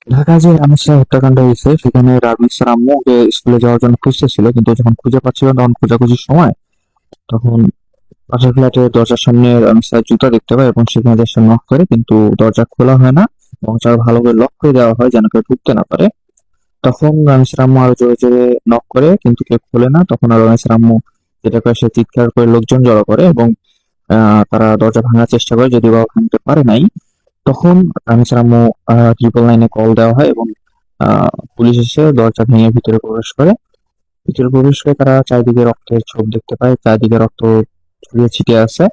ঢাকায় যে রামেশ্বর হত্যাকাণ্ড হয়েছে সেখানে রাবিসের আম্মু ওকে স্কুলে যাওয়ার জন্য খুঁজতেছিল, কিন্তু যখন খুঁজে পাচ্ছিল না, তখন খোঁজাখুঁজির সময় তখন পাশের ফ্ল্যাটের দরজার সামনে রামেশ্বর জুতা দেখতে পায় এবং সেখানে যে সে নক করে, কিন্তু দরজা খোলা হয় না এবং তার ভালো করে লক করে দেওয়া হয় যেন কেউ ঢুকতে না পারে। তখন রামেশ্বর আম্মু আরো জোরে জোরে নক করে, কিন্তু কেউ খোলে না। তখন আর রামেশ্বর আম্মু যেটা করে, সে চিৎকার করে লোকজন জড়ো করে এবং তারা দরজা ভাঙার চেষ্টা করে, যদিও বা ভাঙতে পারে নাই। তখন রামেশ্বর আম্মু 999 কল দেওয়া হয় এবং পুলিশ এসে দরজা ভেঙে ভিতরে প্রবেশ করে। ভিতরে প্রবেশ করে তারা চারিদিকে রক্তের ছোপ দেখতে পায়, চারিদিকে রক্ত ছড়িয়ে ছিটিয়ে আছে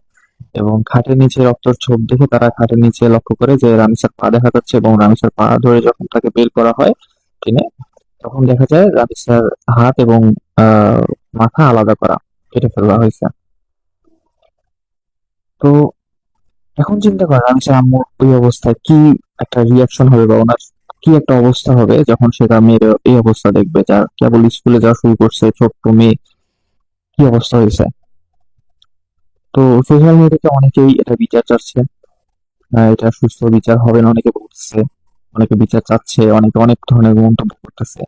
এবং খাটের নিচে রক্তের ছোপ দেখে তারা খাটের নিচে লক্ষ্য করে যে রামেসার পা দেখা যাচ্ছে, এবং রামেসার পা ধরে যখন তাকে বের করা হয় টেনে, তখন দেখা যায় রামেসার হাত এবং আহ মাথা আলাদা করা, কেটে ফেলা হয়েছে। তো এখন চিন্তা করেন রামেসার আম্মুর ওই অবস্থায় কি একটা রিয়াকশন হবে, বা ওনার কি একটা অবস্থা হবে যখন সে তার মেয়ের এই অবস্থা দেখবে, যার কেবল স্কুলে যাওয়া শুরু করছে, ছোট্ট মেয়ে, কি অবস্থা হয়েছে। তো সোশ্যাল মিডিয়াতে অনেকেই এটা বিচার চাচ্ছে, এটা সুস্থ বিচার হবে না অনেকে বলতেছে, অনেকে বিচার চাচ্ছে, অনেকে অনেক ধরনের মন্তব্য করতেছে।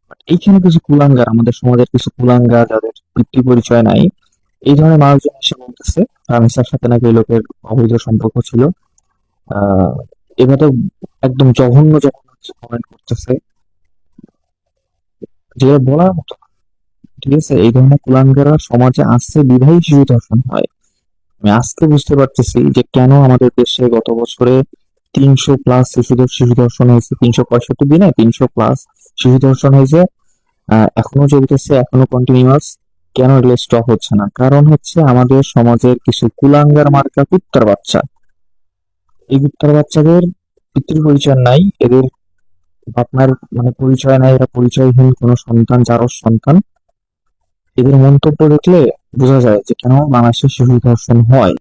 But এইখানে কিছু কুলাঙ্গার, আমাদের সমাজের কিছু কুলাঙ্গার যাদের পিতৃ পরিচয় নাই, এই ধরনের মানুষজন এসে বলতেছে রামেসার সাথে নাকি এই লোকের অবৈধ সম্পর্ক ছিল। আহ এভাবে একদম জঘন্য জঘন্য কিছু কমেন্ট করতেছে, যেটা বলার মতো না। ঠিক আছে, এই ধরনের কুলাঙ্গারা সমাজে আসছে বিধায় শিশু ধর্ষণ হয়। আমি আজকে বুঝতে পারতেছি যে কেন আমাদের দেশে গত বছরে 300+ শিশু ধর্ষণ হয়েছে, 365 দিনে 300+ শিশু ধর্ষণ হয়েছে। এখনো চলতেছে, এখনো কন্টিনিউয়াস। কেন এগুলো স্টপ হচ্ছে না? কারণ হচ্ছে আমাদের সমাজের কিছু কুলাঙ্গার মার্কা কুত্তার বাচ্চা। এই কুত্তার বাচ্চাদের পিতৃ পরিচয় নাই, এদের বাপ মায়ের মানে পরিচয় নাই, এরা পরিচয়হীন কোনো সন্তান, জারজ সন্তান। এদের মন্তব্য দেখলে বোঝা যায় যে কেন বাংলাদেশে শিশু ধর্ষণ হয়।